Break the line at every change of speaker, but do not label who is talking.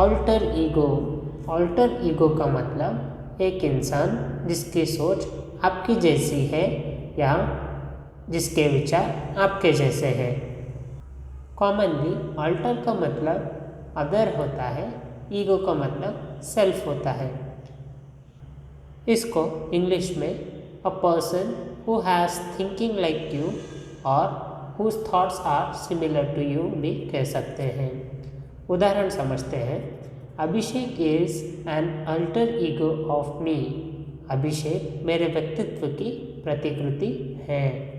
Alter ego. Alter ego का मतलब एक इंसान जिसकी सोच आपकी जैसी है या जिसके विचार आपके जैसे हैं। कॉमनली ऑल्टर का मतलब अदर होता है, ईगो का मतलब सेल्फ होता है। इसको इंग्लिश में a person who has thinking like you और whose thoughts are similar to you भी कह सकते हैं। उदाहरण समझते हैं। Abhishek is an alter ego of me. Abhishek मेरे व्यक्तित्व की प्रतिकृति है।